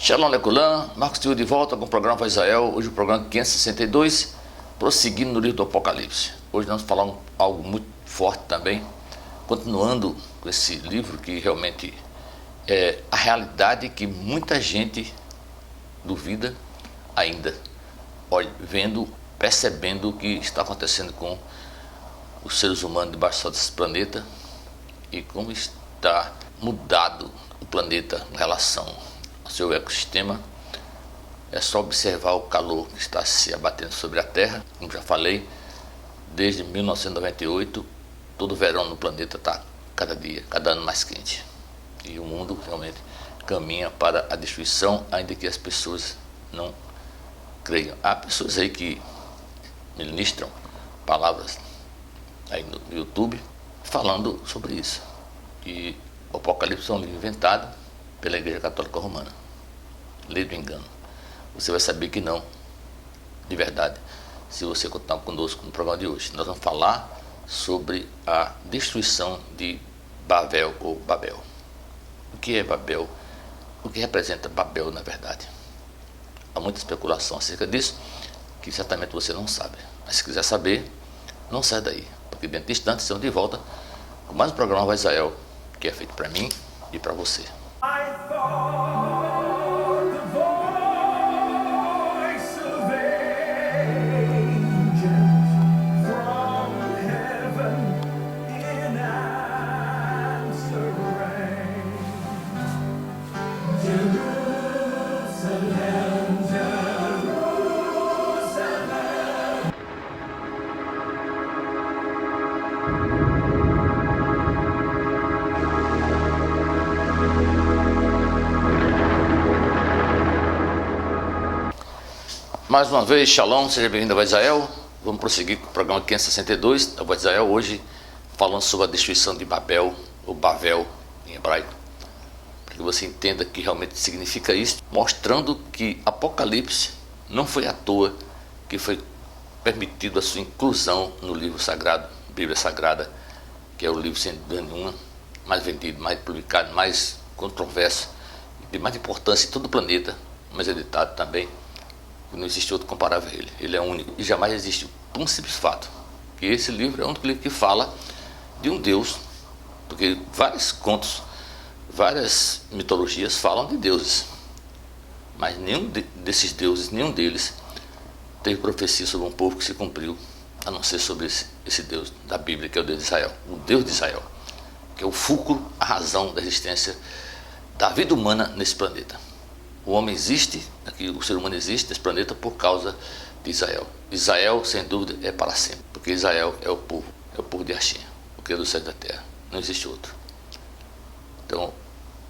Shalom Leculan, Marcos Tio de volta com o programa Voz Israel. Hoje o programa 562, prosseguindo no livro do Apocalipse. Hoje nós vamos falar algo muito forte também, continuando com esse livro que realmente é a realidade que muita gente duvida ainda, vendo, percebendo o que está acontecendo com os seres humanos debaixo desse planeta e como está mudado o planeta em relação ao seu ecossistema. É só observar o calor que está se abatendo sobre a Terra. Como já falei, desde 1998, todo verão no planeta está cada ano mais quente. E o mundo realmente caminha para a destruição, ainda que as pessoas não creiam. Há pessoas aí que ministram palavras aí no YouTube falando sobre isso. E o Apocalipse é um livro inventado pela Igreja Católica Romana. Lei do engano. Você vai saber que não, de verdade, se você continuar conosco no programa de hoje. Nós vamos falar sobre a destruição de Babel ou Babel. O que é Babel? O que representa Babel, na verdade? Há muita especulação acerca disso, que certamente você não sabe. Mas se quiser saber, não sai daí, porque dentro de instantes estamos de volta com mais um programa Voz Israel, que é feito para mim e para você. Mais uma vez, Shalom, seja bem-vindo a Voz Israel. Vamos prosseguir com o programa 562 da Voz Israel, hoje falando sobre a destruição de Babel, ou Bavel em hebraico, para que você entenda que realmente significa isso, mostrando que Apocalipse não foi à toa que foi permitido a sua inclusão no livro sagrado, Bíblia Sagrada, que é o livro sem dúvida nenhuma mais vendido, mais publicado, mais controverso, de mais importância em todo o planeta, mais editado também. Não existe outro comparável a ele. Ele é único e jamais existe um simples fato, que esse livro é o único livro que fala de um Deus, porque vários contos, várias mitologias falam de deuses, mas nenhum desses deuses, nenhum deles teve profecia sobre um povo que se cumpriu, a não ser sobre esse Deus da Bíblia, que é o Deus de Israel, o Deus de Israel, que é o fulcro, a razão da existência da vida humana nesse planeta. O homem existe, aqui o ser humano existe nesse planeta por causa de Israel. Israel, sem dúvida, é para sempre, porque Israel é o povo de Hashem, o Criador do céu e da terra, não existe outro. Então,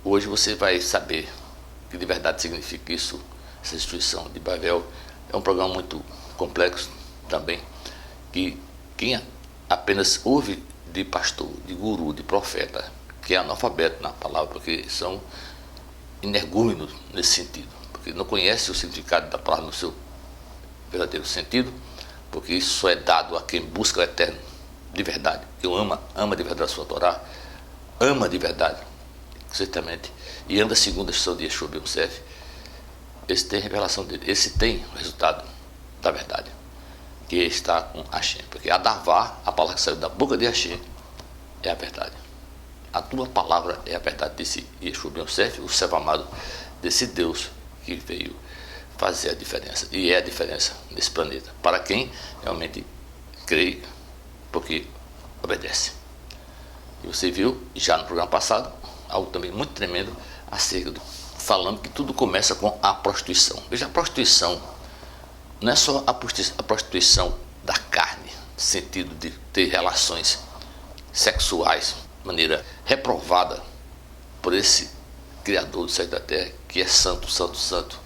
hoje você vai saber o que de verdade significa isso, essa destruição de Babel. É um programa muito complexo também, que quem apenas ouve de pastor, de guru, de profeta, que é analfabeto na palavra, porque são energúmenos nesse sentido, porque não conhece o significado da palavra no seu verdadeiro sentido, porque isso só é dado a quem busca o eterno de verdade, que ama de verdade a sua Torá, ama de verdade, certamente, e anda segundo a instrução de Yeshua Ben Yosef. Esse tem a revelação dele, esse tem o resultado da verdade, que está com Hashem, porque Adavá, a palavra que saiu da boca de Hashem, é a verdade. A tua palavra é a verdade, desse Yeshua Ben Yosef, o servo amado desse Deus que veio fazer a diferença, e é a diferença nesse planeta, para quem realmente crê, porque obedece. E você viu, já no programa passado, algo também muito tremendo, falando que tudo começa com a prostituição. Veja, a prostituição não é só a prostituição da carne, no sentido de ter relações sexuais, maneira reprovada por esse Criador do céu e da terra, que é santo, santo, santo,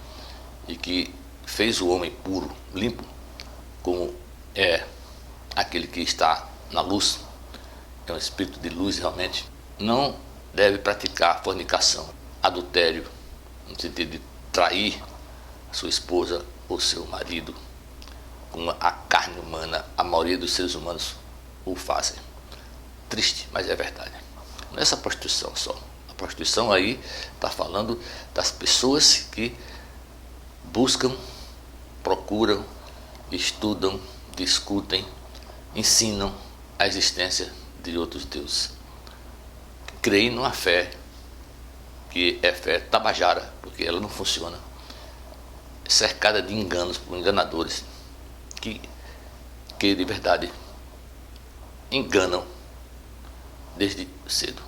e que fez o homem puro, limpo, como é aquele que está na luz, é um espírito de luz realmente. Não deve praticar fornicação, adultério, no sentido de trair sua esposa ou seu marido, como a carne humana, a maioria dos seres humanos o fazem. Triste, mas é verdade. Não é essa prostituição só. A prostituição aí está falando das pessoas que buscam, procuram, estudam, discutem, ensinam a existência de outros deuses. Creem numa fé que é fé tabajara, porque ela não funciona, cercada de enganos por enganadores que de verdade enganam desde cedo.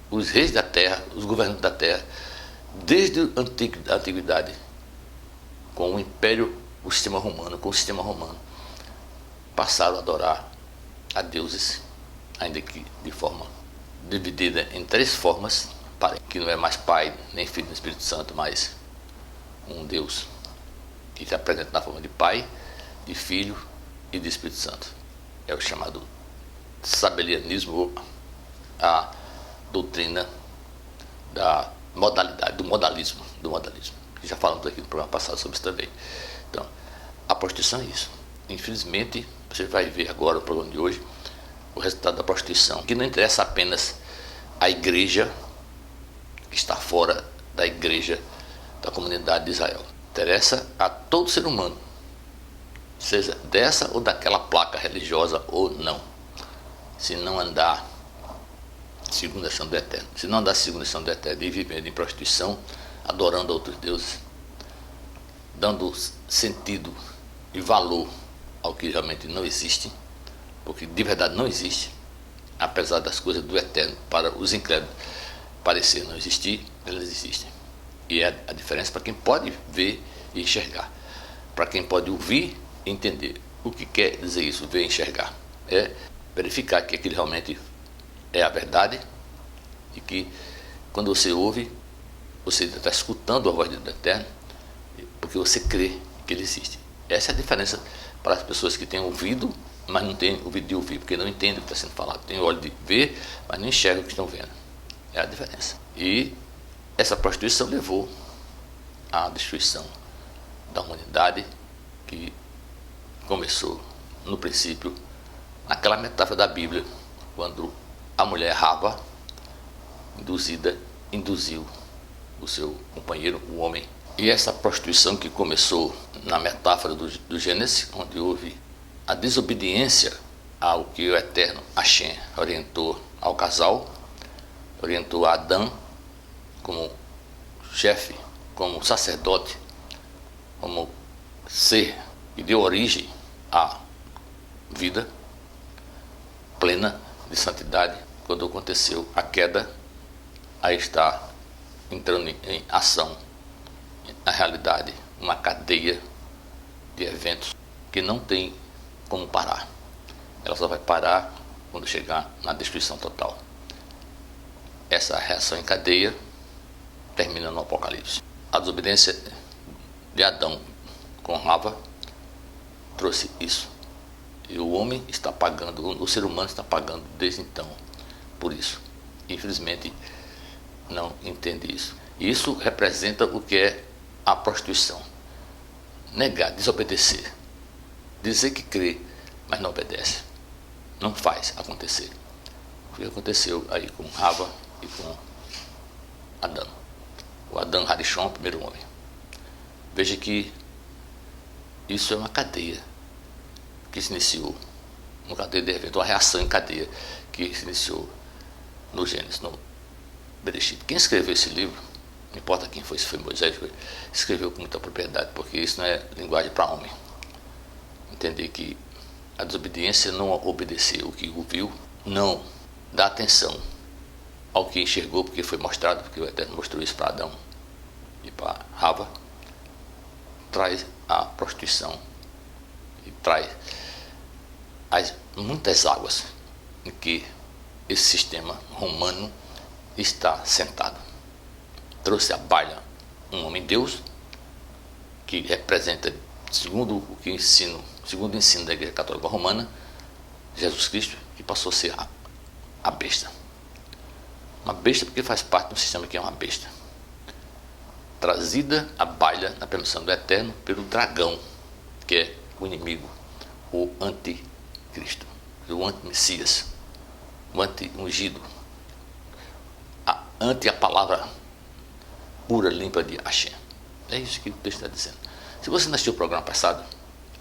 Os reis da terra, os governantes da terra, desde a antiguidade, com o império, o sistema romano, passaram a adorar a deuses, ainda que de forma dividida em 3 formas, que não é mais Pai, nem Filho, nem Espírito Santo, mas um Deus que se apresenta na forma de Pai, de Filho e de Espírito Santo. É o chamado sabelianismo, a doutrina da modalidade, do modalismo, que já falamos aqui no programa passado sobre isso também. Então, a prostituição é isso. Infelizmente, você vai ver agora no programa de hoje o resultado da prostituição, que não interessa apenas a igreja que está fora da igreja da comunidade de Israel. Interessa a todo ser humano, seja dessa ou daquela placa religiosa ou não. Se não andar segundo a lição do Eterno, se não andar segundo a lição do Eterno e vivendo em prostituição, adorando outros deuses, dando sentido e valor ao que realmente não existe, porque de verdade não existe, apesar das coisas do Eterno para os incrédulos parecer não existir, elas existem. E é a diferença para quem pode ver e enxergar, para quem pode ouvir e entender. O que quer dizer isso, ver e enxergar? É verificar que aquilo realmente é a verdade e que quando você ouve, você está escutando a voz do Eterno, porque você crê que ele existe. Essa é a diferença para as pessoas que têm ouvido, mas não têm ouvido de ouvir, porque não entendem o que está sendo falado. Tem olho de ver, mas não enxergam o que estão vendo. É a diferença. E essa prostituição levou à destruição da humanidade, que começou no princípio, naquela metáfora da Bíblia, quando a mulher Rava, induziu o seu companheiro, o homem. E essa prostituição que começou na metáfora do Gênesis, onde houve a desobediência ao que o Eterno, Hashem, orientou ao casal, orientou a Adão como chefe, como sacerdote, como ser que deu origem à vida plena de santidade. Quando aconteceu a queda, aí está entrando em ação, na realidade, uma cadeia de eventos que não tem como parar. Ela só vai parar quando chegar na destruição total. Essa reação em cadeia termina no Apocalipse. A desobediência de Adão com Rava trouxe isso. E o homem está pagando, o ser humano está pagando desde então por isso. Infelizmente, não entende isso. Isso representa o que é a prostituição. Negar, desobedecer. Dizer que crê, mas não obedece. Não faz acontecer. O que aconteceu aí com Rava e com Adão. O Adão Harishon, o primeiro homem. Veja que isso é uma cadeia que se iniciou, uma cadeia de evento, uma reação em cadeia que se iniciou no Gênesis, no Bereshit. Quem escreveu esse livro, não importa quem foi, se foi Moisés, escreveu com muita propriedade, porque isso não é linguagem para homem. Entender que a desobediência, não obedecer o que ouviu, não dá atenção ao que enxergou, porque foi mostrado, porque o Eterno mostrou isso para Adão e para Rava, traz a prostituição e traz muitas águas em que esse sistema romano está sentado. Trouxe à baila um homem-deus que representa, segundo o ensino da Igreja Católica Romana, Jesus Cristo, que passou a ser a besta. Uma besta porque faz parte de um sistema que é uma besta. Trazida à baila na permissão do Eterno pelo dragão, que é o inimigo, o anticristo, o anti-messias, o anti-ungido. ante a palavra pura, limpa de Hashem. É isso que o texto está dizendo. Se você não assistiu o programa passado,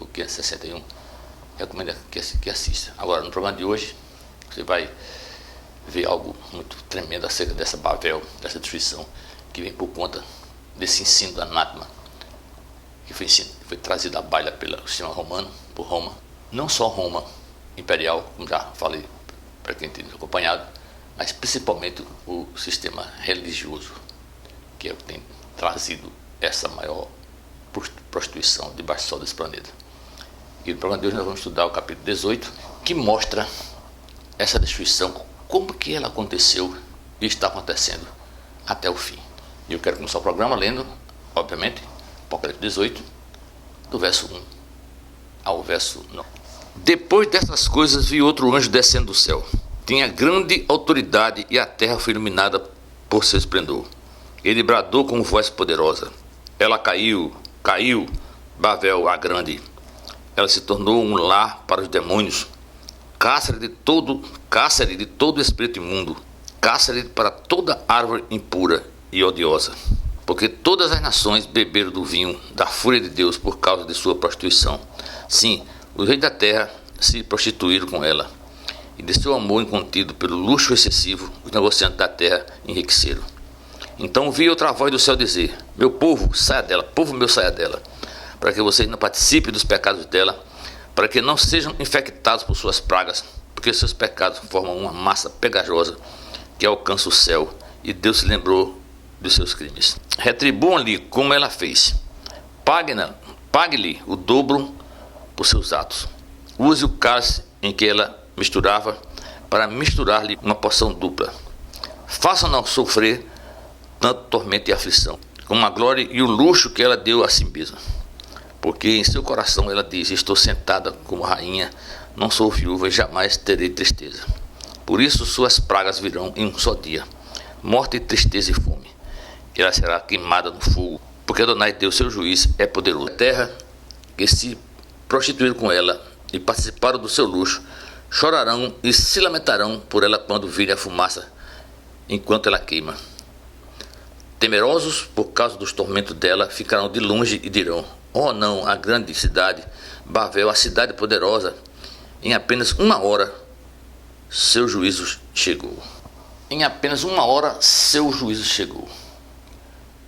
o 561, recomendo que assista. Agora, no programa de hoje, você vai ver algo muito tremendo acerca dessa Babel, dessa destruição, que vem por conta desse ensino do anátema, que foi trazido à baila pelo sistema romano, por Roma. Não só Roma imperial, como já falei para quem tem acompanhado, mas principalmente o sistema religioso, que é o que tem trazido essa maior prostituição debaixo do sol desse planeta. E no programa de hoje nós vamos estudar o capítulo 18, que mostra essa destruição, como que ela aconteceu e está acontecendo até o fim. E eu quero começar o programa lendo, obviamente, Apocalipse 18, do verso 1 ao verso 9. Depois dessas coisas vi outro anjo descendo do céu. Tinha grande autoridade e a terra foi iluminada por seu esplendor. Ele bradou com voz poderosa. Ela caiu, Babel a grande. Ela se tornou um lar para os demônios, cárcere de todo espírito imundo, cárcere para toda árvore impura e odiosa. Porque todas as nações beberam do vinho da fúria de Deus por causa de sua prostituição. Sim, os reis da terra se prostituíram com ela, e de seu amor incontido pelo luxo excessivo, os negociantes da terra enriqueceram. Então vi outra voz do céu dizer: meu povo, saia dela, povo meu, saia dela, para que vocês não participem dos pecados dela, para que não sejam infectados por suas pragas, porque seus pecados formam uma massa pegajosa que alcança o céu, e Deus se lembrou dos seus crimes. Retribuam-lhe como ela fez, pague-lhe o dobro por seus atos. Use o cálice em que ela misturava para misturar-lhe uma porção dupla. Façam-na sofrer tanto tormento e aflição, como a glória e o luxo que ela deu a si mesma. Porque em seu coração ela diz: estou sentada como rainha, não sou viúva e jamais terei tristeza. Por isso suas pragas virão em um só dia, morte, tristeza e fome. Ela será queimada no fogo, porque Adonai Deus, seu juiz, é poderoso. A terra que se prostituíram com ela e participaram do seu luxo, chorarão e se lamentarão por ela quando virem a fumaça enquanto ela queima. Temerosos por causa dos tormentos dela, ficarão de longe e dirão: oh não, a grande cidade, Babel, a cidade poderosa, em apenas uma hora seu juízo chegou. Em apenas uma hora seu juízo chegou.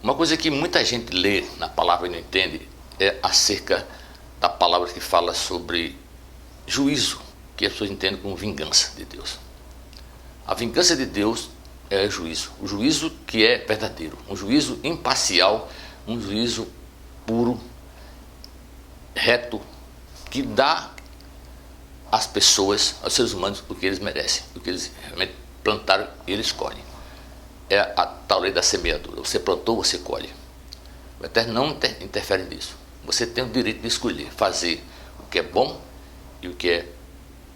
Uma coisa que muita gente lê na palavra e não entende é acerca da palavra que fala sobre juízo, que as pessoas entendem como vingança de Deus. A vingança de Deus é juízo, o juízo que é verdadeiro, um juízo imparcial, um juízo puro, reto, que dá às pessoas, aos seres humanos, o que eles merecem, o que eles realmente plantaram e eles colhem. É a tal lei da semeadura. Você plantou, você colhe. O Eterno não interfere nisso. Você tem o direito de escolher, fazer o que é bom e o que é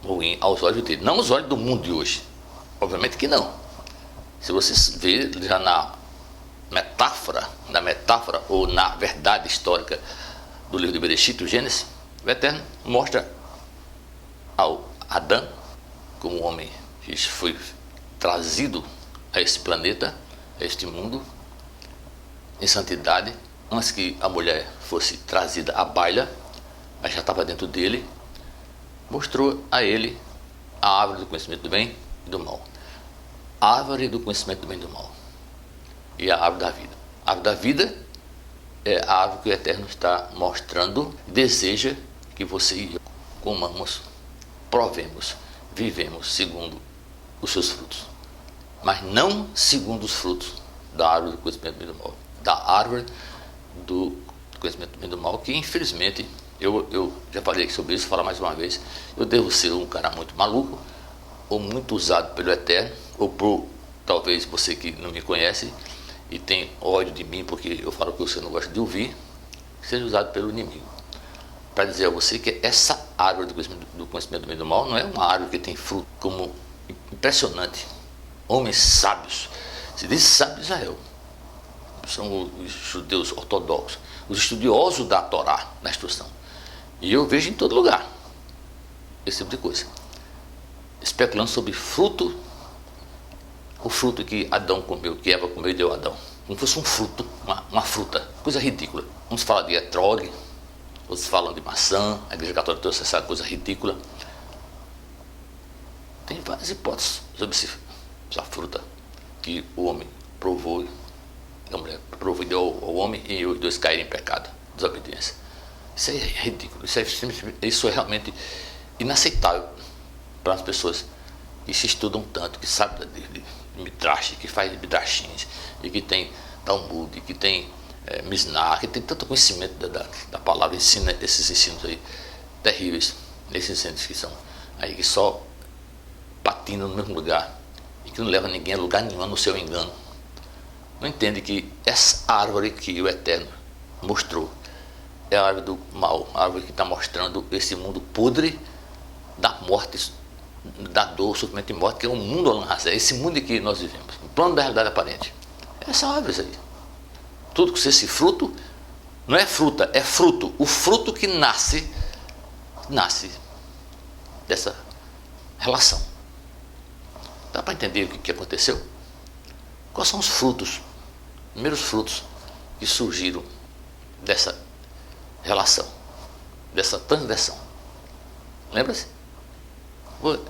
ruim aos olhos dele. Não aos olhos do mundo de hoje. Obviamente que não. Se você vê já na metáfora ou na verdade histórica do livro de Bereshit, o Gênesis, o Eterno mostra ao Adão como um homem que foi trazido a esse planeta, a este mundo, em santidade, antes que a mulher fosse trazida à baila, mas já estava dentro dele, mostrou a ele a árvore do conhecimento do bem e do mal. A árvore do conhecimento do bem e do mal. E a árvore da vida. A árvore da vida é a árvore que o Eterno está mostrando, deseja que você e eu comamos, provemos, vivemos segundo os seus frutos. Mas não segundo os frutos da árvore do conhecimento do bem e do mal. Da árvore do conhecimento do bem e do mal, que infelizmente, eu já falei sobre isso, vou falar mais uma vez, eu devo ser um cara muito maluco, ou muito usado pelo Eterno, ou por, talvez você que não me conhece e tem ódio de mim, porque eu falo que você não gosta de ouvir, seja usado pelo inimigo. Para dizer a você que essa árvore do conhecimento do bem e do mal não é uma árvore que tem fruto como impressionante. Homens sábios, se diz sábio de Israel, são os judeus ortodoxos, os estudiosos da Torá, na instrução. E eu vejo em todo lugar esse tipo de coisa, especulando sobre fruto o fruto que Adão comeu, que Eva comeu e deu a Adão. Como fosse um fruto, uma fruta, coisa ridícula. Uns falam de etrog, outros falam de maçã, a Igreja Católica trouxe essa coisa ridícula. Tem várias hipóteses sobre essa fruta que o homem provou, a mulher provou e deu ao homem, e os dois caíram em pecado, desobediência. Isso é ridículo, isso é realmente inaceitável para as pessoas que se estudam tanto, que sabem de midrash, que faz midrashinhos, e que tem Talmud, que tem Mishnah, que tem tanto conhecimento da palavra, ensina esses ensinos aí terríveis, esses ensinos que são aí, que só patinam no mesmo lugar e que não leva ninguém a lugar nenhum no seu engano. Não entende que essa árvore que o Eterno mostrou é a árvore do mal, a árvore que está mostrando esse mundo podre da morte, da dor, sofrimento e morte, que é o mundo Olam Hazé, esse mundo em que nós vivemos, o plano da realidade aparente. Essa árvore aí. Tudo que esse fruto não é fruta, é fruto. O fruto que nasce dessa relação. Dá para entender o que aconteceu? Quais são os frutos, primeiros frutos que surgiram dessa relação, dessa transgressão? Lembra-se? Vou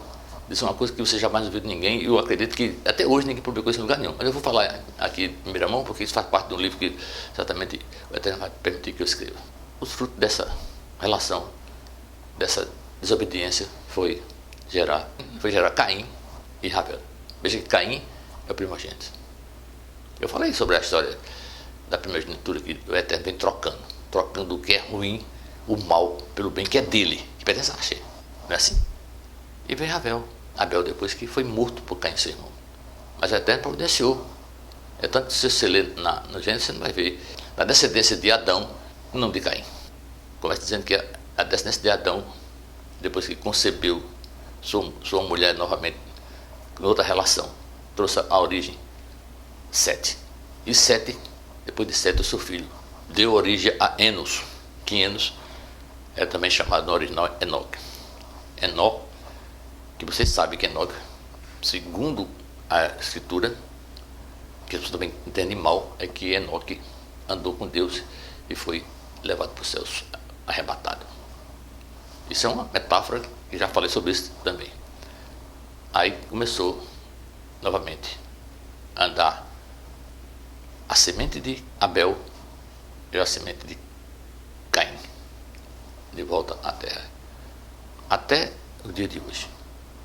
dizer uma coisa que você jamais ouviu de ninguém, e eu acredito que até hoje ninguém publicou isso em lugar nenhum. Mas eu vou falar aqui em primeira mão, porque isso faz parte de um livro que certamente o Eterno vai permitir que eu escreva. Os frutos dessa relação, dessa desobediência, foi gerar Caim e Abel. Veja que Caim é o primogênito. Eu falei sobre a história da primogenitura que o Eterno vem trocando o que é ruim, o mal, pelo bem que é dele, que pertence a Hashem. Não é assim? E veio Abel depois que foi morto por Caim, seu irmão. Mas o Eterno providenciou. É tanto que se você ler no Gênesis, você não vai ver na descendência de Adão, o nome de Caim. Começa dizendo que a descendência de Adão, depois que concebeu sua mulher novamente, em outra relação, trouxe a origem Sete. E Sete, depois de Sete, o seu filho, deu origem a Enos, que Enos é também chamado no original Enoque. Enoque, que vocês sabem que Enoque, segundo a escritura, que você também entende mal, é que Enoque andou com Deus e foi levado para os céus, arrebatado. Isso é uma metáfora, que já falei sobre isso também. Aí começou novamente a andar a semente de Abel e a semente de Caim de volta à terra, até o dia de hoje,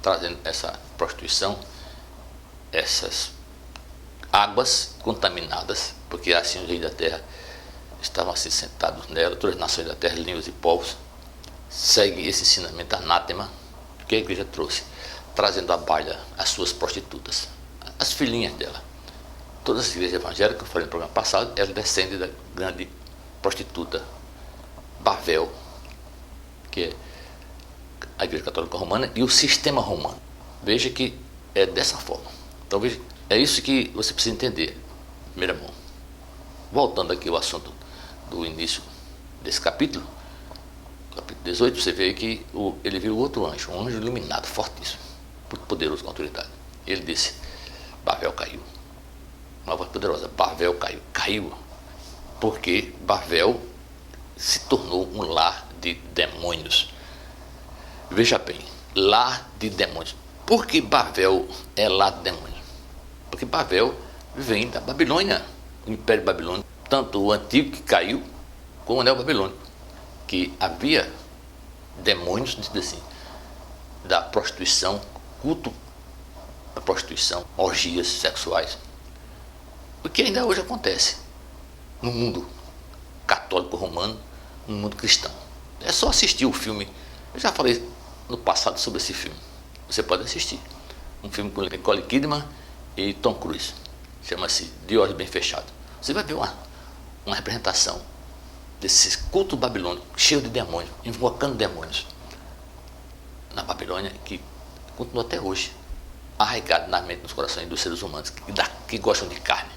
trazendo essa prostituição, essas águas contaminadas, porque assim os reis da terra estavam assim sentados nela, todas as nações da terra, línguas e povos, seguem esse ensinamento anátema que a igreja trouxe, trazendo à baila as suas prostitutas, as filhinhas dela. Todas as igrejas evangélicas, que eu falei no programa passado, elas descendem da grande prostituta Bavel, que é a Igreja Católica Romana e o sistema romano. Veja que é dessa forma. Então veja, é isso que você precisa entender, em primeira mão. Voltando aqui ao assunto do início desse capítulo 18, você vê que ele viu outro anjo, um anjo iluminado, fortíssimo, muito poderoso com autoridade. Ele disse: Bavel caiu. Uma voz poderosa: Bavel caiu. Caiu porque Bavel se tornou um lar de demônios. Veja bem, lar de demônios. Por que Bavel é lar de demônios? Porque Bavel vem da Babilônia, o Império Babilônico, tanto o antigo que caiu, como o neo-babilônico, que havia demônios, assim, da prostituição, culto da prostituição, orgias sexuais, o que ainda hoje acontece no mundo católico romano, no mundo cristão. É só assistir o filme. Eu já falei no passado sobre esse filme. Você pode assistir. Um filme com Nicole Kidman e Tom Cruise. Chama-se De Olhos Bem Fechados. Você vai ver uma representação desse culto babilônico, cheio de demônios, invocando demônios na Babilônia, que continua até hoje, arraigado na mente, nos corações dos seres humanos, que gostam de carne,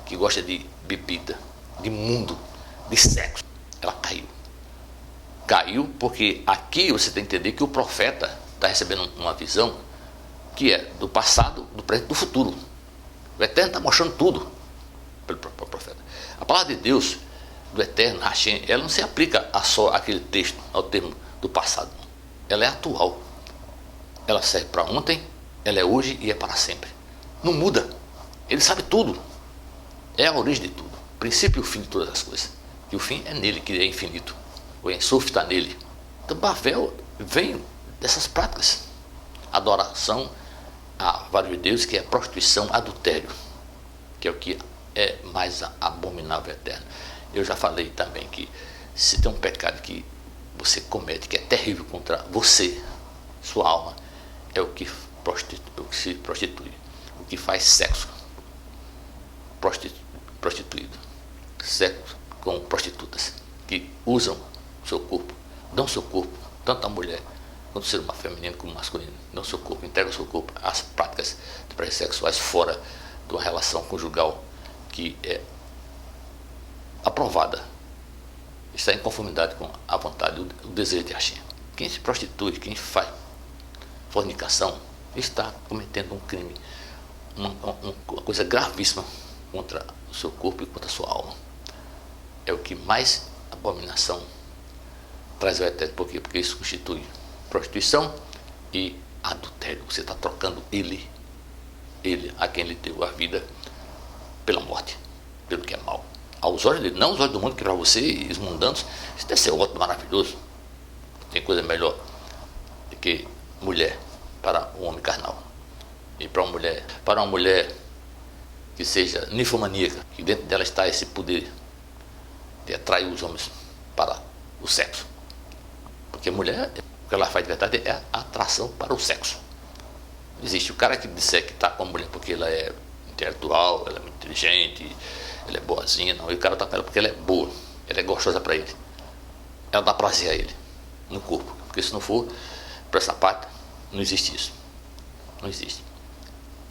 que gostam de bebida, de mundo, de sexo. Ela caiu. Caiu porque aqui você tem que entender que o profeta está recebendo uma visão que é do passado, do presente e do futuro. O Eterno está mostrando tudo pelo profeta. A palavra de Deus, do Eterno, Hashem, ela não se aplica a só aquele texto, ao termo do passado. Ela é atual. Ela serve para ontem, ela é hoje e é para sempre. Não muda. Ele sabe tudo. É a origem de tudo. O princípio e o fim de todas as coisas. E o fim é nele, que é infinito. O Ensof está nele. Então Bavel vem dessas práticas. Adoração a vários deuses, que é prostituição, adultério, que é o que é mais abominável eterno. Eu já falei também que se tem um pecado que você comete, que é terrível contra você, sua alma, é o que se prostitui, o que faz sexo prostituído, sexo com prostitutas, que usam seu corpo, dão seu corpo, tanto a mulher quanto o ser humano feminino como masculino, dão seu corpo, entregam seu corpo às práticas de prazeres sexuais fora de uma relação conjugal que é aprovada, está em conformidade com a vontade, o desejo de Hashem. Quem se prostitui, quem faz fornicação, está cometendo um crime, uma coisa gravíssima contra o seu corpo e contra a sua alma. É o que mais abominação traz ao Eterno. Por quê? Porque isso constitui prostituição e adultério. Você está trocando ele a quem lhe deu a vida, pela morte, pelo que é mal. Aos olhos dele, não aos olhos do mundo, que para você e os mundanos, isso deve ser ótimo, maravilhoso. Tem coisa melhor do que mulher para um homem carnal. E para uma mulher que seja ninfomaníaca, que dentro dela está esse poder de atrair os homens para o sexo. Porque a mulher, o que ela faz de verdade é a atração para o sexo. Existe o cara que disser que está com a mulher porque ela é intelectual, ela é muito inteligente, ela é boazinha, não. E o cara está com ela porque ela é boa, ela é gostosa para ele. Ela dá prazer a ele, no corpo. Porque se não for para essa parte, não existe isso. Não existe.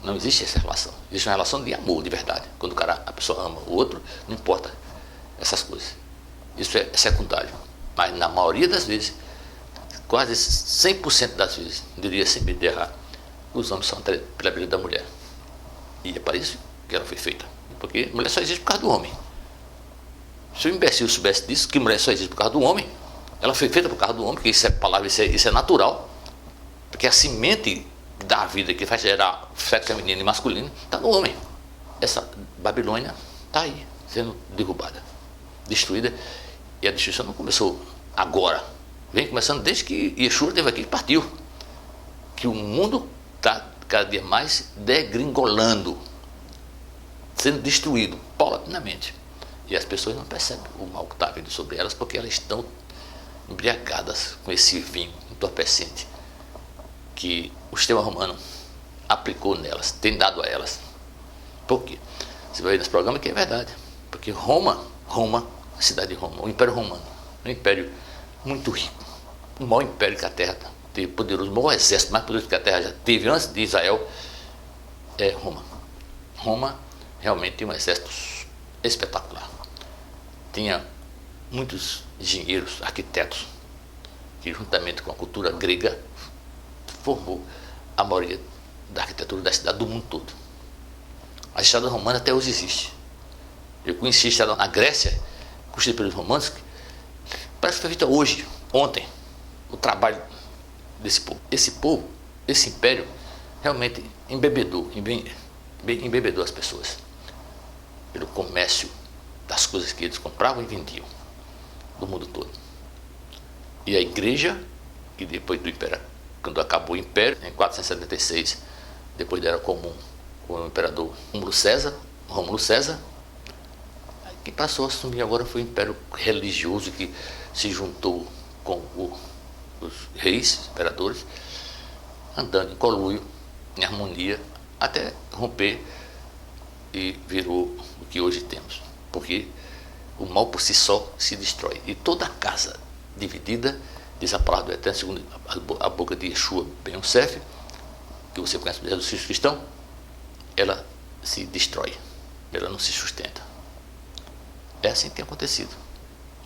Não existe essa relação. Existe uma relação de amor, de verdade. Quando a pessoa ama o outro, não importa essas coisas. Isso é secundário. Mas na maioria das vezes, quase 100% das vezes, diria sem medo de errar, os homens são pela vida da mulher. E é para isso que ela foi feita. Porque mulher só existe por causa do homem. Se o imbecil soubesse disso, que mulher só existe por causa do homem, ela foi feita por causa do homem, porque isso é palavra, isso é natural. Porque a semente da vida que faz gerar sexo feminino e masculino está no homem. Essa Babilônia está aí, sendo derrubada, destruída. E a destruição não começou agora. Vem começando desde que Yeshua esteve aqui e partiu. Que o mundo está cada dia mais degringolando, sendo destruído paulatinamente. E as pessoas não percebem o mal que está vindo sobre elas, porque elas estão embriagadas com esse vinho entorpecente que o sistema romano aplicou nelas, tem dado a elas. Por quê? Você vai ver nesse programa que é verdade. Porque Roma, a cidade de Roma, o Império Romano, um império muito rico, o maior império que a Terra teve, poderoso, o maior exército, mais poderoso que a Terra já teve antes de Israel, é Roma. Roma realmente tem um exército espetacular. Tinha muitos engenheiros, arquitetos, que juntamente com a cultura grega formou a maioria da arquitetura da cidade do mundo todo. A estrada romana até hoje existe. Eu conheci a estrada na Grécia, construída pelos romanos, que parece que foi feita hoje, ontem, o trabalho desse povo. Esse povo, esse império, realmente embebedou as pessoas pelo comércio das coisas que eles compravam e vendiam do mundo todo. E a igreja, que depois do império, quando acabou o império, em 476, depois da Era Comum, com o imperador Rômulo César, quem passou a assumir agora foi o império religioso, que se juntou com os reis, imperadores, andando em conluio, em harmonia, até romper e virou o que hoje temos. Porque o mal por si só se destrói. E toda casa dividida, diz a palavra do Eterno, segundo a boca de Yeshua Ben Yosef, que você conhece do Jesus cristão, ela se destrói, ela não se sustenta. É assim que tem acontecido.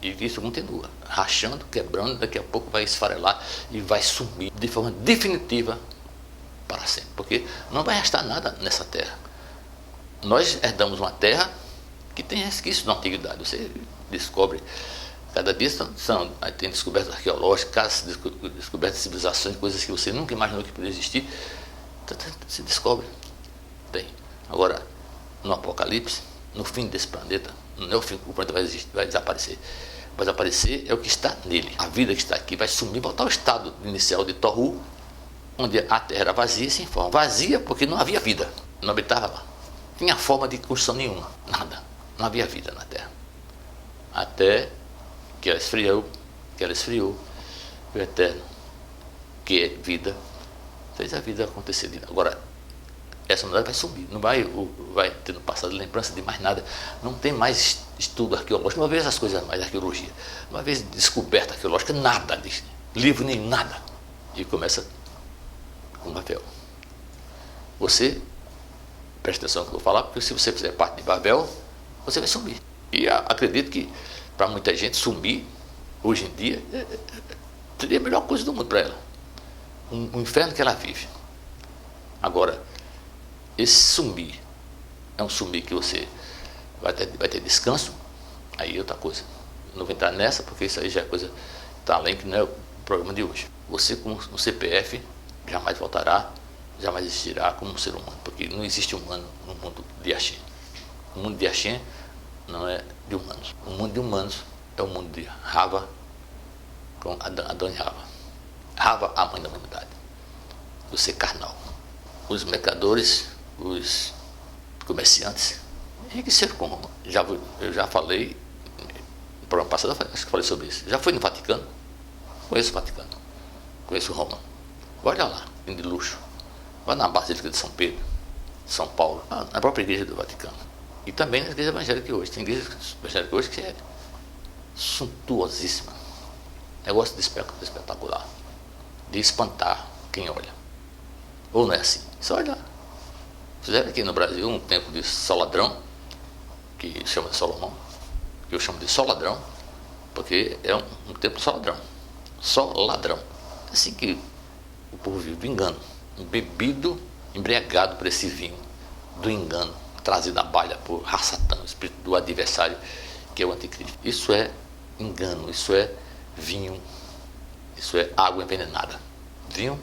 E isso continua, rachando, quebrando, daqui a pouco vai esfarelar e vai sumir de forma definitiva para sempre. Porque não vai restar nada nessa terra. Nós herdamos uma terra que tem resquícios da antiguidade. Você descobre, cada dia tem descobertas arqueológicas, descobertas de civilizações, coisas que você nunca imaginou que podia existir. Se descobre. Tem. Agora, no Apocalipse, no fim desse planeta, não é o fim, o planeta vai desaparecer. Vai desaparecer é o que está nele. A vida que está aqui vai sumir, voltar ao estado inicial de Tohu, onde a terra era vazia e sem forma. Vazia porque não havia vida, não habitava lá. Não tinha forma de construção nenhuma, nada. Não havia vida na terra. Até que ela esfriou, o Eterno, que é vida, fez a vida acontecer. Agora, essa humanidade vai sumir, não vai ter no passado lembrança de mais nada, não tem mais estudo arqueológico, uma vez as coisas mais arqueologia, uma vez descoberta arqueológica, nada disso, livro nenhum, nada. E começa com Babel. Você, presta atenção no que eu vou falar, porque se você fizer parte de Babel, você vai sumir. E acredito que para muita gente sumir, hoje em dia, seria a melhor coisa do mundo para ela. Um inferno que ela vive. Agora, esse sumir é um sumir que você vai ter descanso, aí é outra coisa. Eu não vou entrar nessa, porque isso aí já é coisa está além, que não é o programa de hoje. Você com um CPF jamais voltará, jamais existirá como um ser humano, porque não existe humano no mundo de Axé. O mundo de Axé não é de humanos. O mundo de humanos é o mundo de Rava com Adão e Rava. Rava, a mãe da humanidade. Do ser carnal. Os mercadores, os comerciantes enriqueceram com Roma. Eu já falei, no programa passado, acho que falei sobre isso. Já fui no Vaticano? Conheço o Vaticano. Conheço Roma. Olha lá, de luxo. Vai na Basílica de São Pedro, São Paulo, na própria igreja do Vaticano. E também na igreja evangélica hoje. Tem igreja evangélica hoje que é suntuosíssima. Negócio de espetacular. De espantar quem olha. Ou não é assim? Só olhar. Fizeram aqui no Brasil um templo de Soladrão, que chama de Salomão, que eu chamo de Soladrão, porque é um templo Soladrão. Só ladrão. Assim que o povo vive do engano, bebido, embriagado por esse vinho do engano, trazido à baila por Satã, o espírito do adversário, que é o anticristo. Isso é engano, isso é vinho, isso é água envenenada. Vinho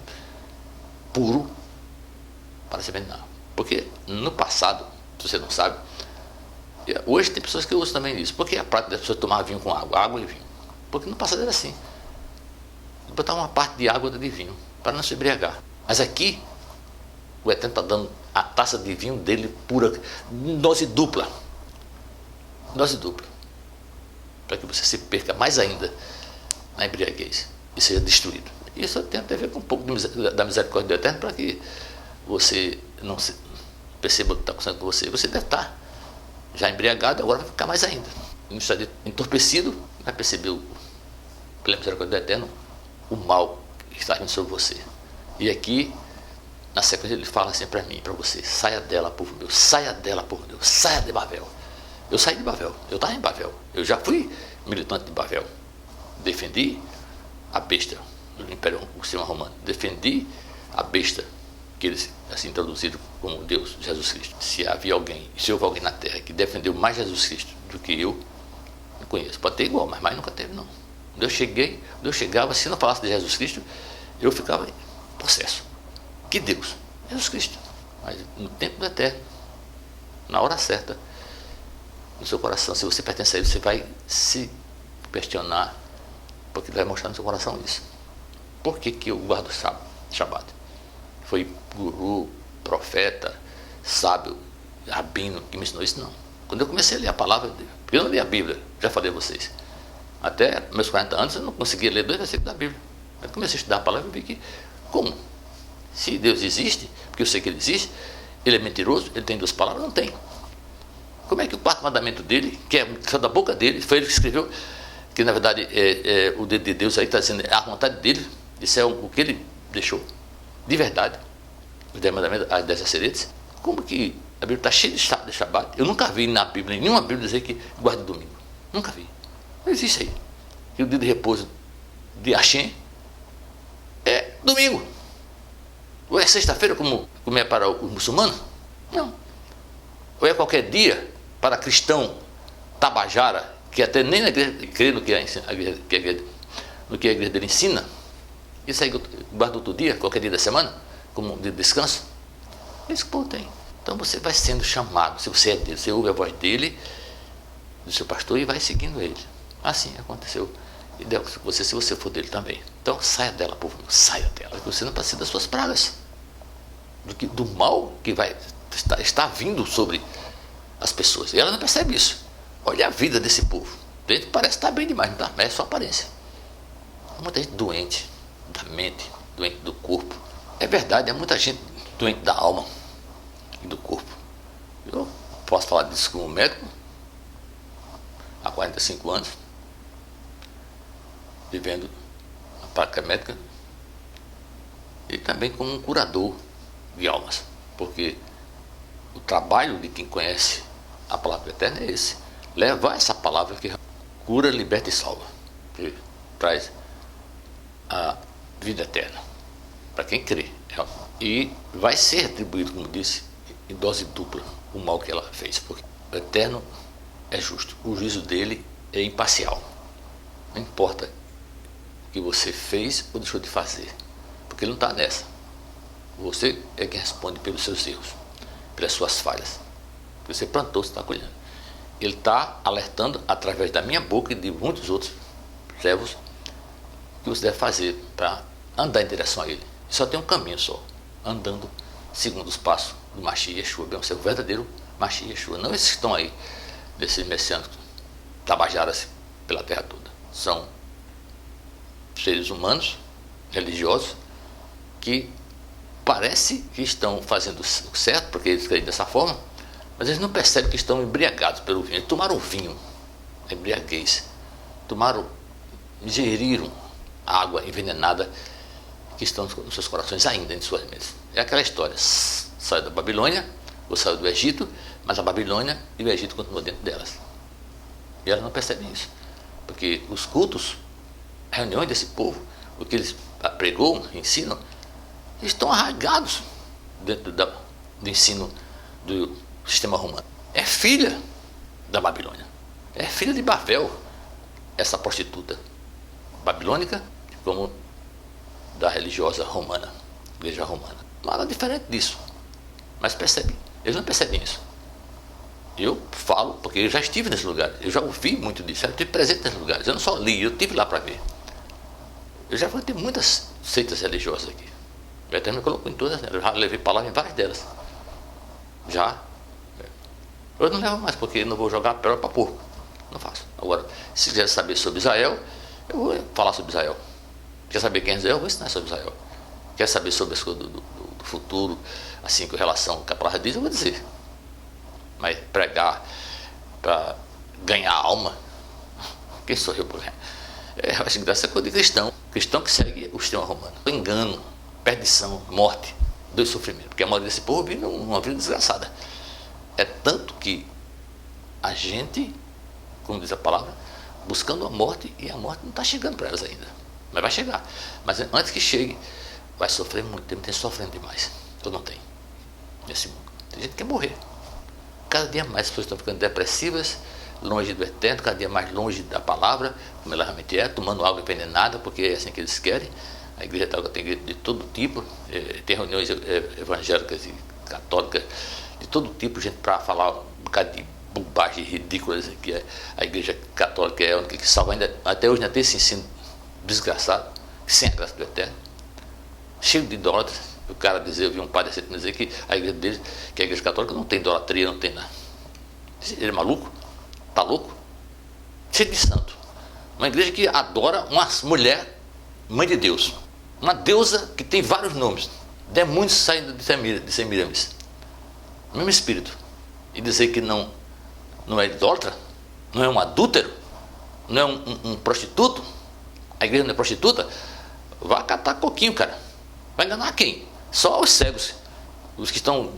puro para se envenenar. Porque no passado, se você não sabe, hoje tem pessoas que usam também isso. Porque a prática das pessoas tomar vinho com água e vinho. Porque no passado era assim. Botar uma parte de água de vinho para não se embriagar. Mas aqui o Eterno está dando a taça de vinho dele pura, dose dupla. Dose dupla. Para que você se perca mais ainda na embriaguez e seja destruído. Isso tem a ver com um pouco da misericórdia do Eterno, para que você não se perceba o que está acontecendo com você. Você deve estar já embriagado, agora vai ficar mais ainda. Não está entorpecido, vai perceber, pela misericórdia do Eterno, o mal que está vindo sobre você. E aqui, na sequência, ele fala assim para mim e para você: saia dela, povo meu, saia dela, povo meu, saia de Babel. Eu saí de Babel, eu estava em Babel, eu já fui militante de Babel. Defendi a besta do Império Romano, defendi a besta que eles assim introduziram como Deus, Jesus Cristo. Se houve alguém na terra que defendeu mais Jesus Cristo do que eu, não conheço. Pode ter igual, mas mais nunca teve, não. Quando eu chegava, se não falasse de Jesus Cristo, eu ficava em processo. Que Deus? Jesus Cristo. Mas no tempo do Eterno, na hora certa, no seu coração, se você pertence a ele, você vai se questionar, porque ele vai mostrar no seu coração isso. Por que eu guardo o Shabat? Foi guru, profeta, sábio, rabino que me ensinou isso? Não. Quando eu comecei a ler a palavra, porque eu não li a Bíblia, já falei a vocês. Até meus 40 anos eu não conseguia ler 2 versículos da Bíblia. Eu comecei a estudar a palavra e vi que, como? Se Deus existe, porque eu sei que ele existe, ele é mentiroso, ele tem 2 palavras? Não tem. Como é que o 4º mandamento dele, que é da boca dele, foi ele que escreveu, que na verdade o dedo de Deus aí está dizendo, a vontade dele, isso é o que ele deixou, de verdade, os 10 mandamentos, as 10 aceretes. Como que a Bíblia está cheia de Shabat? Eu nunca vi na Bíblia, nenhuma Bíblia dizer que guarda domingo. Nunca vi. Não existe aí. E o dia de repouso de Hashem é domingo. Ou é sexta-feira, como é para os muçulmanos? Não. Ou é qualquer dia para cristão tabajara, que até nem na igreja crê no que no que a igreja dele ensina, isso aí guarda outro dia, qualquer dia da semana, como um dia de descanso? Isso que o povo tem. Então você vai sendo chamado, se você é dele, você ouve a voz dele, do seu pastor, e vai seguindo ele. Assim aconteceu. E deu você, se você for dele também. Então saia dela, povo, saia dela. Porque você não precisa das suas pragas. Do mal que está vindo sobre as pessoas. E ela não percebe isso. Olha a vida desse povo. Ele parece estar bem demais, não tá? Mas é só aparência. Muita gente doente da mente, doente do corpo. É verdade, é muita gente doente da alma e do corpo. Eu posso falar disso como médico há 45 anos, vivendo na prática médica, e também como um curador de almas, porque o trabalho de quem conhece a palavra eterna é esse: levar essa palavra que cura, liberta e salva, que traz a vida eterna para quem crê, e vai ser retribuído, como disse, em dose dupla o mal que ela fez, porque o eterno é justo, o juízo dele é imparcial, não importa o que você fez ou deixou de fazer, porque ele não está nessa. Você é quem responde pelos seus erros, pelas suas falhas. Você plantou, você está colhendo. Ele está alertando através da minha boca e de muitos outros servos o que você deve fazer para andar em direção a ele. E só tem um caminho só: andando segundo os passos do Mashiach Yeshua, bem, o verdadeiro Mashiach Yeshua. Não esses que estão aí, desses messiânicos tabajaras pela terra toda. São seres humanos, religiosos, que parece que estão fazendo o certo, porque eles creem dessa forma, mas eles não percebem que estão embriagados pelo vinho. Eles tomaram vinho, embriaguez, ingeriram água envenenada que estão nos seus corações ainda, em suas mentes. É aquela história: saiu da Babilônia, ou saiu do Egito, mas a Babilônia e o Egito continuam dentro delas. E elas não percebem isso, porque os cultos, reuniões desse povo, o que eles pregam, ensinam, estão arraigados dentro do ensino do sistema romano. É filha da Babilônia, é filha de Babel, essa prostituta babilônica, como da religiosa romana, igreja romana. Nada diferente disso, mas percebe, eles não percebem isso. Eu falo porque eu já estive nesse lugar, eu já ouvi muito disso, eu estive presente nesses lugares, eu não só li, eu estive lá para ver. Eu já fui ter muitas seitas religiosas aqui. O Eterno me colocou em todas, eu já levei palavra em várias delas. Já. Eu não levo mais, porque eu não vou jogar a pérola para porco. Não faço. Agora, se quiser saber sobre Israel, eu vou falar sobre Israel. Quer saber quem é Israel? Eu vou ensinar sobre Israel. Quer saber sobre as coisas do futuro, assim, com relação ao que a palavra diz, eu vou dizer. Mas pregar para ganhar alma, quem sou eu para ganhar? Eu acho que essa coisa de cristão. Cristão que segue o sistema romano. Engano, perdição, morte, dois sofrimentos. Porque a maioria desse povo vive uma vida desgraçada. É tanto que a gente, como diz a palavra, buscando a morte, e a morte não está chegando para elas ainda. Mas vai chegar. Mas antes que chegue, vai sofrer muito. Tem gente sofrendo demais. Ou não tem? Nesse mundo. Tem gente que quer morrer. Cada dia mais as pessoas estão ficando depressivas, longe do eterno, cada dia mais longe da palavra, como ela realmente é, tomando água envenenada, porque é assim que eles querem. A igreja tem igreja de todo tipo, tem reuniões evangélicas e católicas de todo tipo, gente para falar um bocado de bobagem ridículas, que a igreja católica é a única que salva ainda. Até hoje ainda tem esse ensino desgraçado, sem a graça do eterno, cheio de idólatras. O cara dizer, eu vi um padre assim dizer que a igreja dele, que a igreja católica não tem idolatria, não tem nada. Ele é maluco? Tá louco? Cheio de santo. Uma igreja que adora uma mulher, mãe de Deus, uma deusa que tem vários nomes, demônios saindo de Semiramis, o mesmo espírito. E dizer que não é idólatra, não é um adúltero, não é um prostituto, a igreja não é prostituta, vai catar coquinho, cara. Vai enganar quem? Só os cegos, os que estão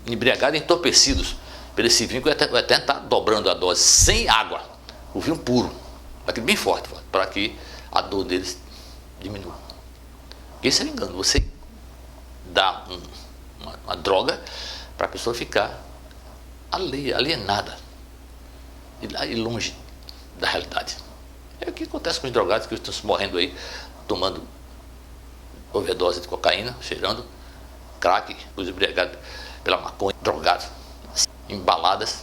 embriagados e entorpecidos pelo esse vinho, que o Eterno está dobrando a dose sem água, o vinho puro, aquele bem forte, para que a dor deles diminua. Esse é o engano. Você dá uma droga para a pessoa ficar alienada e longe da realidade. É o que acontece com os drogados que estão se morrendo aí, tomando overdose de cocaína, cheirando crack, os embriagados pela maconha, drogados, embaladas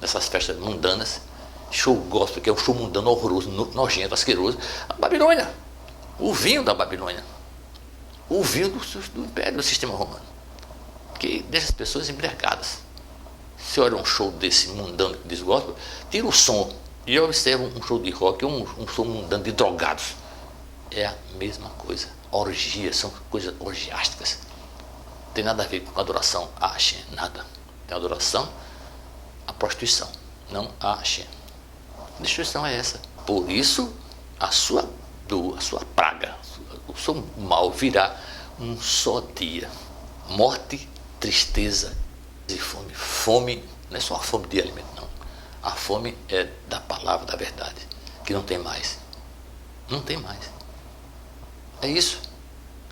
nessas festas mundanas, show gospel, que é um show mundano horroroso, nojento, asqueroso. A Babilônia, o vinho da Babilônia, o vinho do Império, do sistema romano, que deixa as pessoas embriagadas. Se olha um show desse mundano que diz gospel, tira o som e observa um show de rock, um show mundano de drogados. É a mesma coisa. Orgias, são coisas orgiásticas. Tem nada a ver com adoração a Hashem, nada. Tem adoração à prostituição, não a Hashem. A destruição é essa. Por isso, a sua dor, a sua praga, o seu mal virá um só dia. Morte, tristeza e fome. Fome não é só a fome de alimento, não. A fome é da palavra da verdade, que não tem mais. Não tem mais. É isso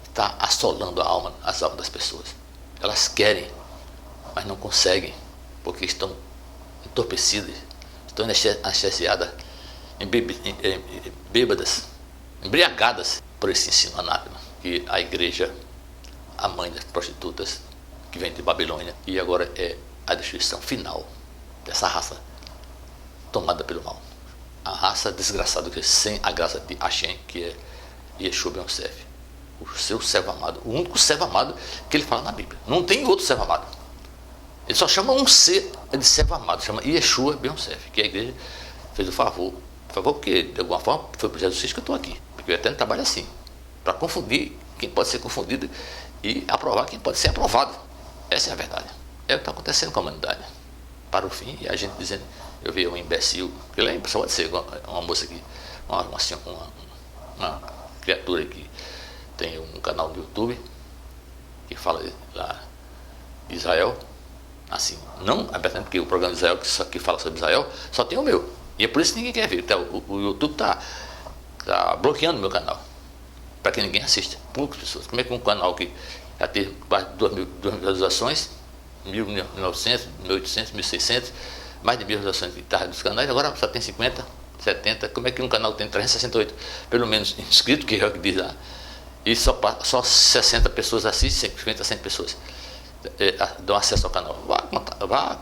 que está assolando as almas das pessoas. Elas querem, mas não conseguem, porque estão entorpecidas, estão anestesiadas, bêbadas, embriagadas por esse ensino anátema que a igreja, a mãe das prostitutas, que vem de Babilônia, e agora é a destruição final dessa raça tomada pelo mal. A raça desgraçada que sem a graça de Hashem, que é Yeshua Ben Yosef, o seu servo amado, o único servo amado que ele fala na Bíblia. Não tem outro servo amado. Ele só chama um ser de servo amado, chama Yeshua Ben Yosef, que a igreja fez o favor porque de alguma forma foi por Jesus Cristo que eu estou aqui, porque o Eterno trabalha assim, para confundir quem pode ser confundido e aprovar quem pode ser aprovado. Essa é a verdade. É o que está acontecendo com a humanidade. Para o fim, e a gente dizendo, eu vi um imbecil, que lá pode ser uma moça aqui, uma criatura que tem um canal no YouTube que fala lá de Israel, assim, não abertamente, porque o programa de Israel que fala sobre Israel só tem o meu, e é por isso que ninguém quer ver. Então, o YouTube está bloqueando o meu canal para que ninguém assista, poucas pessoas. Como é que um canal que já teve quase 2 mil visualizações, 1.900, 1.800, 1.600, mais de 1.000 visualizações dos canais, agora só tem 50, 70. Como é que um canal tem 368 pelo menos inscritos, que é o que diz lá, e só 60 pessoas assistem, 50, 100 pessoas dão acesso ao canal? Vá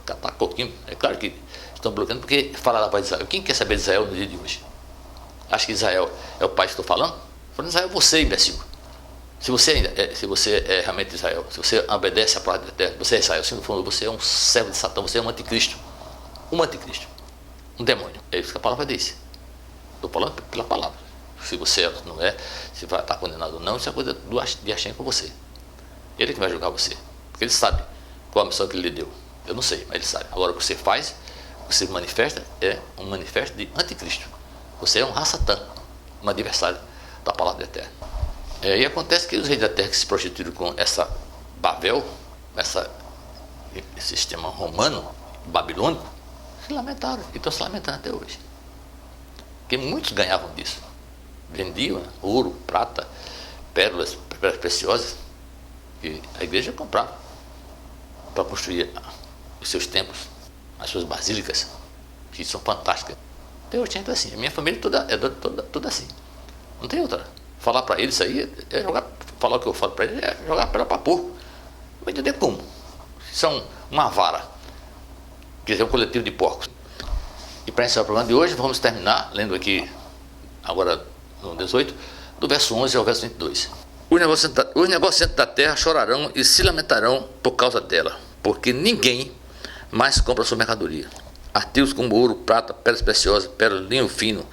catar coquinho. É claro que estão bloqueando porque fala lá para Israel. Quem quer saber de Israel no dia de hoje? Acha que Israel é o país que estou falando? Falando Israel, você, imbecil. Se você é realmente Israel, se você obedece à palavra da terra, você é Israel. Se não for, você é um servo de Satã, você é um anticristo. Um anticristo. Um demônio. É isso que a palavra diz. Estou falando pela palavra. Se você não é, se vai estar condenado ou não, isso é coisa de Hashem com você. Ele que vai julgar você. Porque ele sabe qual a missão que ele lhe deu. Eu não sei, mas ele sabe. Agora o que você faz, o que você manifesta, é um manifesto de anticristo. Você é um Satã, um adversário da palavra da terra. E acontece que os reis da terra que se prostituíram com essa Babel, esse sistema romano, babilônico, se lamentaram e estão se lamentando até hoje. Porque muitos ganhavam disso. Vendiam ouro, prata, pérolas preciosas, que a igreja comprava para construir os seus templos, as suas basílicas, que são fantásticas. Até hoje é assim. A minha família toda assim. Não tem outra. Falar para eles isso aí é falar o que eu falo para eles é jogar a pedra para porco. Não vai entender como. São uma vara, quer dizer, um coletivo de porcos. E para encerrar o programa de hoje, vamos terminar lendo aqui, agora no 18, do verso 11 ao verso 22. Os negociantes da terra chorarão e se lamentarão por causa dela, porque ninguém mais compra sua mercadoria. Artigos como ouro, prata, pedras preciosas, pérolas, linho fino,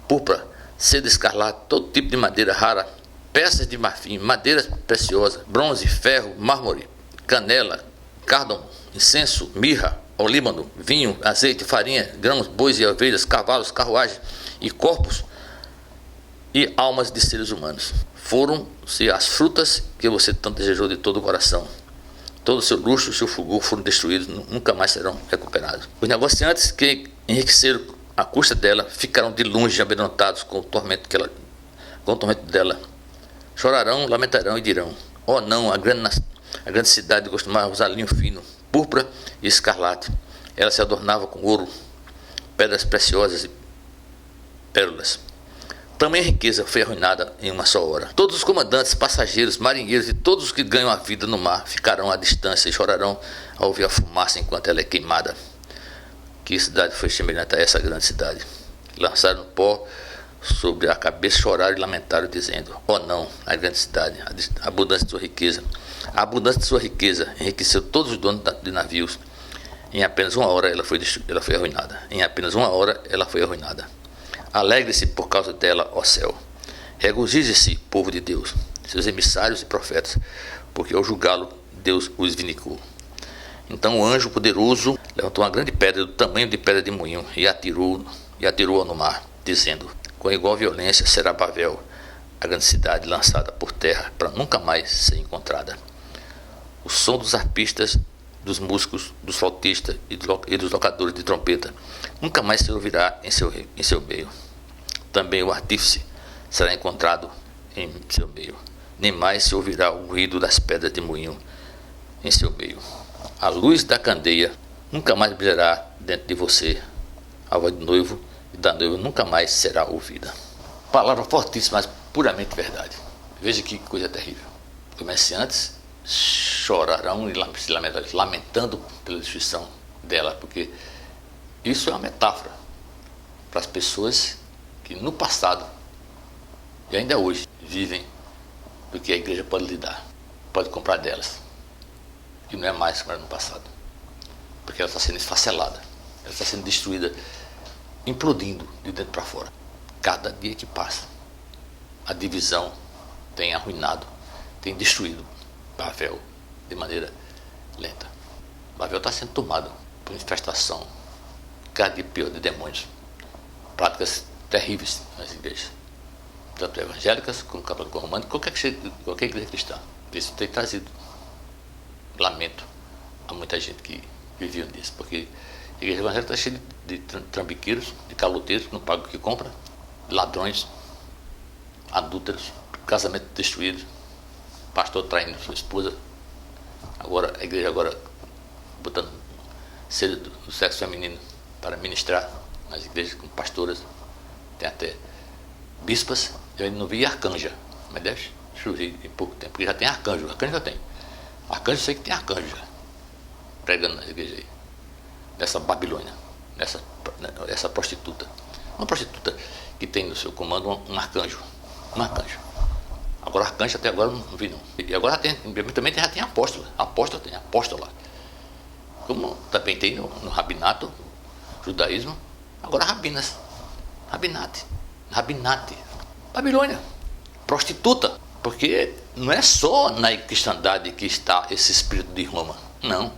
púrpura, seda escarlate, todo tipo de madeira rara, peças de marfim, madeiras preciosas, bronze, ferro, mármore, canela, cárdamo, incenso, mirra, olíbano, vinho, azeite, farinha, grãos, bois e ovelhas, cavalos, carruagens e corpos e almas de seres humanos. Foram-se as frutas que você tanto desejou de todo o coração. Todo o seu luxo e o seu fulgor foram destruídos, nunca mais serão recuperados. Os negociantes que enriqueceram à custa dela ficarão de longe amedrontados com o tormento dela. Chorarão, lamentarão e dirão: oh não, a grande cidade costumava usar linho fino, púrpura e escarlate. Ela se adornava com ouro, pedras preciosas e pérolas. Tamanha riqueza foi arruinada em uma só hora. Todos os comandantes, passageiros, marinheiros e todos os que ganham a vida no mar ficarão à distância e chorarão ao ouvir a fumaça enquanto ela é queimada. Que cidade foi semelhante a essa grande cidade? Lançaram pó sobre a cabeça, choraram e lamentaram, dizendo: oh não, a grande cidade, a abundância de sua riqueza. A abundância de sua riqueza enriqueceu todos os donos de navios. Em apenas uma hora ela foi arruinada. Em apenas uma hora ela foi arruinada. Alegre-se por causa dela, ó céu. Regozije-se, povo de Deus, seus emissários e profetas, porque ao julgá-lo, Deus os vindicou. Então o anjo poderoso levantou uma grande pedra do tamanho de pedra de moinho e atirou-a no mar, dizendo: com igual violência será Babel, a grande cidade, lançada por terra para nunca mais ser encontrada. O som dos arpistas, dos músicos, dos flautistas e dos locadores de trompeta nunca mais se ouvirá em seu meio. Também o artífice será encontrado em seu meio. Nem mais se ouvirá o ruído das pedras de moinho em seu meio. A luz da candeia nunca mais brilhará dentro de você. A voz do noivo e da noiva nunca mais será ouvida. Palavra fortíssima, mas puramente verdade. Veja que coisa terrível. Comerciantes chorarão e se lamentarão, lamentando pela destruição dela, porque isso é uma metáfora para as pessoas que no passado e ainda hoje vivem do que a igreja pode lhe dar, pode comprar delas, e não é mais como era no passado, porque ela está sendo esfacelada, ela está sendo destruída, implodindo de dentro para fora. Cada dia que passa, a divisão tem arruinado, tem destruído Babel de maneira lenta. Babel está sendo tomado por infestação, cada dia pior, de demônios, práticas terríveis nas igrejas, tanto evangélicas como católicas romanas, qualquer igreja cristã. Isso tem trazido lamento a muita gente que vivia nisso, porque a igreja evangélica está cheia de trambiqueiros, de caloteiros que não pagam o que compra, ladrões, adúlteros, casamento destruído, pastor traindo sua esposa. Agora a igreja botando ser do sexo feminino para ministrar nas igrejas com pastoras, tem até bispas. Eu ainda não vi arcanja, mas deve surgir em pouco tempo, porque já tem arcanjo já tem. Arcanjo, eu sei que tem arcanjo já, pregando na igreja aí, nessa Babilônia, essa prostituta. Uma prostituta que tem no seu comando um arcanjo. Agora arcanjo até agora não vi não. E agora também já tem apóstola. Como também tem no rabinato, judaísmo, agora rabinate, Babilônia, prostituta, porque não é só na cristandade que está esse espírito de Roma, não.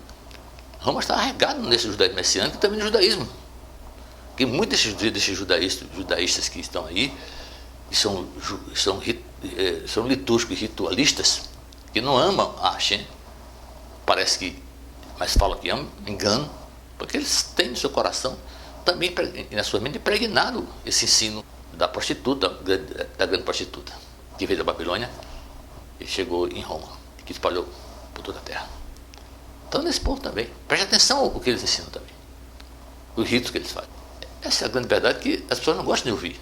Roma está arregado nesse judaísmo messiânico e também no judaísmo, que muitos desses judaístas que estão aí, que são litúrgicos e ritualistas, que não amam a Hashem, parece que, mas falam que amam, engano, porque eles têm no seu coração também, na sua mente, impregnado esse ensino da prostituta, da grande prostituta, que veio da Babilônia e chegou em Roma, que espalhou por toda a terra. Então, nesse ponto também, preste atenção ao que eles ensinam também, os ritos que eles fazem. Essa é a grande verdade que as pessoas não gostam de ouvir,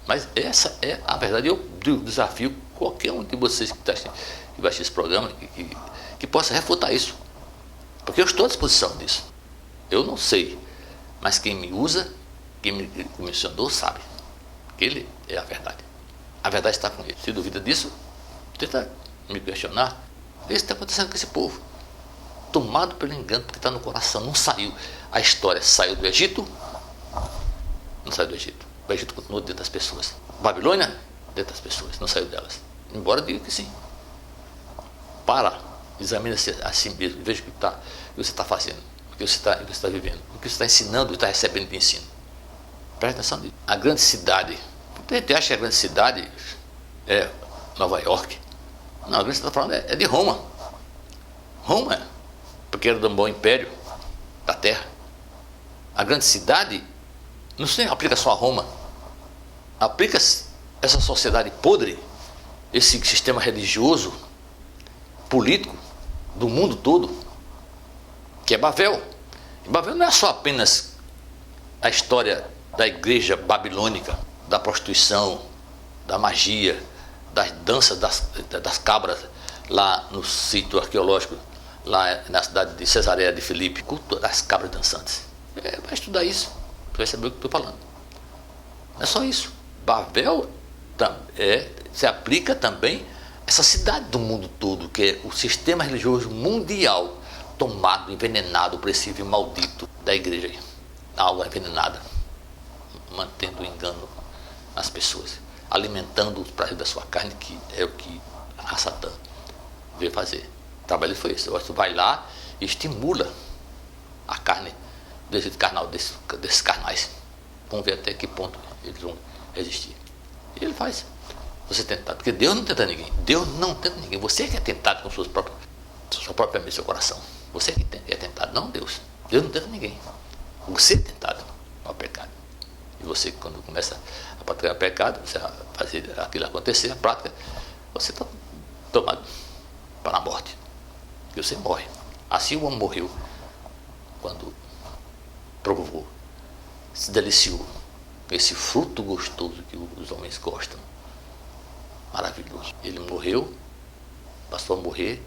mas essa é a verdade. Eu desafio qualquer um de vocês que vai assistir esse programa que possa refutar isso, porque eu estou à disposição disso. Eu não sei, mas quem me usa, quem me comissionou, sabe que ele é a verdade. A verdade está com ele. Se duvida disso, tenta me questionar. Vê se está acontecendo com esse povo, tomado pelo engano, porque está no coração, não saiu. A história saiu do Egito, não saiu do Egito. O Egito continuou dentro das pessoas. Babilônia, dentro das pessoas, não saiu delas. Embora diga que sim. Para, examina-se a si mesmo, veja o que você está fazendo, o que você está vivendo, o que você está ensinando e está recebendo de ensino. Presta atenção nisso. A grande cidade, você acha que a grande cidade é Nova York? Não, a grande cidade está falando é de Roma. Roma, porque era do bom império da terra. A grande cidade não se aplica só a Roma, aplica-se essa sociedade podre, esse sistema religioso, político do mundo todo, que é Bavel. E Bavel não é só apenas a história da igreja babilônica, da prostituição, da magia, das danças das cabras lá no sítio arqueológico, lá na cidade de Cesareia de Filipe, culto das cabras dançantes. Vai estudar isso, você vai saber o que estou falando. Não é só isso. Bavel se aplica também a essa cidade do mundo todo, que é o sistema religioso mundial, tomado, envenenado, opressivo e maldito da igreja. Algo envenenada, mantendo o engano nas pessoas, alimentando os prazeres da sua carne, que é o que a Satã veio fazer. O trabalho foi esse. Você vai lá e estimula a carne desse carnal, desses carnais. Vamos ver até que ponto eles vão resistir. E ele faz. Você tentado. Porque Deus não tenta ninguém. Deus não tenta ninguém. Você que é tentado com sua própria mente, seu coração. Você que é tentado, não Deus. Deus não tenta ninguém. Você é tentado ao pecado. E você, quando começa a praticar o pecado, você vai fazer aquilo acontecer, a prática, você está tomado para a morte. E você morre. Assim o homem morreu quando provou, se deliciou com esse fruto gostoso que os homens gostam. Maravilhoso. Ele morreu, passou a morrer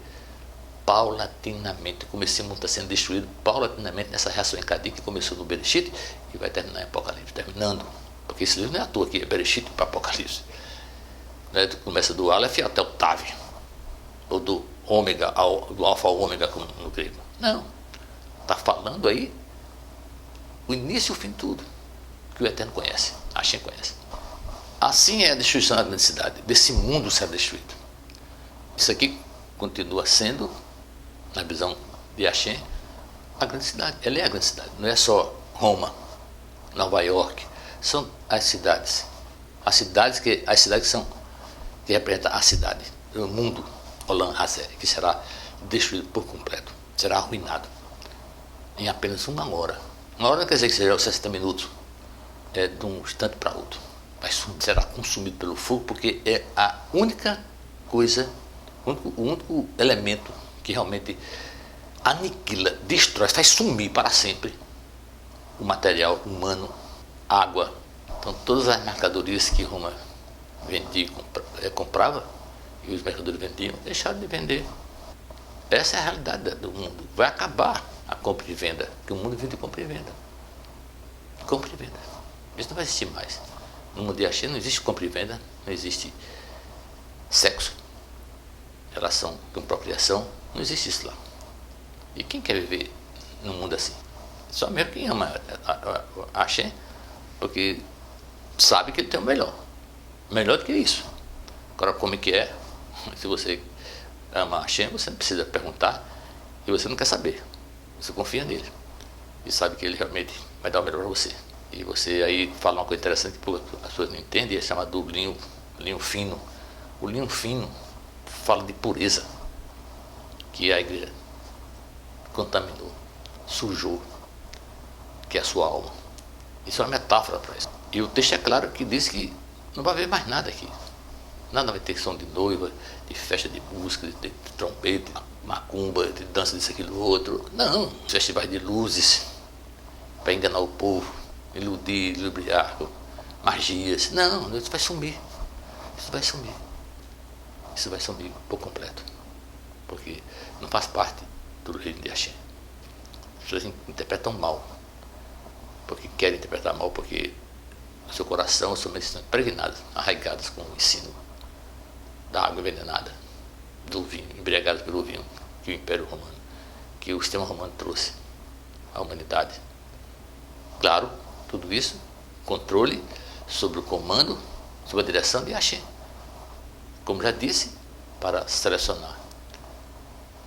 paulatinamente. O mundo está sendo destruído paulatinamente nessa reação em cadeia que começou no Bereshit e vai terminar em Apocalipse, terminando. Porque esse livro não é à toa aqui, é Bereshit para Apocalipse. Começa do Aleph até o Tav, ou do ômega, do alfa ao ômega, como no grego. Não. Está falando aí o início e o fim de tudo, que o Eterno conhece, Hashem conhece. Assim é a destruição da grande cidade, desse mundo será destruído. Isso aqui continua sendo, na visão de Hashem, a grande cidade. Ela é a grande cidade, não é só Roma, Nova York, são as cidades. As cidades que representam a cidade, o mundo, Olam Hazé, que será destruído por completo, será arruinado em apenas uma hora. Uma hora não quer dizer que seja 60 minutos, é de um instante para outro. Mas será consumido pelo fogo, porque é a única coisa, o único elemento que realmente aniquila, destrói, faz sumir para sempre o material humano, água. Então todas as mercadorias que Roma vendia, comprava, e os mercadores vendiam, deixaram de vender. Essa é a realidade do mundo. Vai acabar a compra e venda, porque o mundo vive de compra e venda. Compra e venda. Isso não vai existir mais. No mundo de Hashem não existe compra e venda, não existe sexo, relação com propriação, não existe isso lá. E quem quer viver num mundo assim? Só mesmo quem ama a Hashem, porque sabe que ele tem o melhor. Melhor do que isso. Agora, como é que é? Se você ama a Hashem, você não precisa perguntar e você não quer saber. Você confia nele e sabe que ele realmente vai dar o melhor para você. E você aí fala uma coisa interessante que as pessoas não entendem, é chamado linho fino. O linho fino fala de pureza, que a igreja contaminou, sujou, que é a sua alma. Isso é uma metáfora para isso. E o texto é claro que diz que não vai haver mais nada aqui. Nada vai ter som de noiva, de festa de música, de trompete, de macumba, de dança disso, aquilo, outro. Não, festivais de luzes para enganar o povo, iludir, lubriar, magias. Não, isso vai sumir. Isso vai sumir. Isso vai sumir por completo. Porque não faz parte do reino de Hashem. As pessoas interpretam mal. Porque querem interpretar mal, porque o seu coração, a sua mente estão impregnadas, arraigadas com o ensino da água envenenada, do vinho, embriagadas pelo vinho que o Império Romano, que o sistema romano trouxe à humanidade. Claro, tudo isso, controle sobre o comando, sobre a direção de Hashem. Como já disse, para selecionar,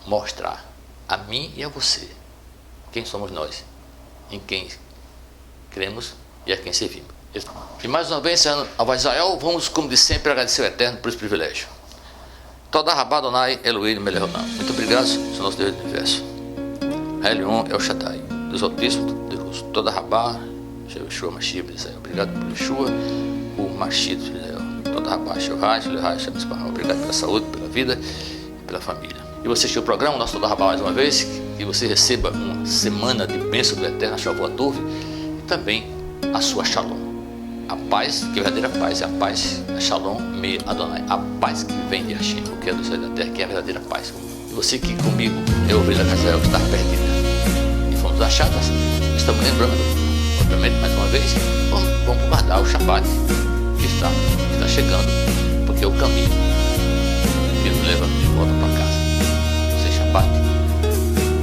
mostrar a mim e a você quem somos nós, em quem cremos e a quem servimos. E mais uma vez, ao Israel, vamos, como de sempre, agradecer ao Eterno por esse privilégio. Toda Rabá Adonai Elohim Melech Haolam. Muito obrigado, Senhor nosso Deus do Universo. Elion El Shaddai, Deus Altíssimo, Deus. Toda Rabá, Yeshua Mashiach de Israel. Obrigado por Yeshua, o Mashiach de Israel. Toda Rabá, Sheuhai, Sheuhai, Sheuhai. Obrigado pela saúde, pela vida e pela família. E você assistiu o programa, nosso Toda Rabá mais uma vez. que você receba uma semana de bênção do Eterno, a Shavuot Tov, e também a sua Shalom. A paz, que é a verdadeira paz, é a paz, a Shalom me Adonai, a paz que vem de Hashem, o que é do céu e da terra, que é a verdadeira paz. E você que comigo, eu ovelha da Israel, que está perdida e fomos achadas, estamos lembrando, obviamente, mais uma vez, vamos guardar o Shabbat que está chegando, porque é o caminho que nos leva de volta para casa. Sem Shabbat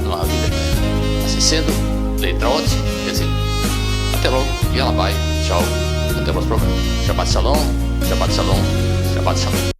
não há vida eterna. Assim sendo, Leitraot, quer dizer, até logo, e ela vai, tchau. Até o próximo programa. Shabbat Shalom, Shabbat Shalom, Shabbat Shalom.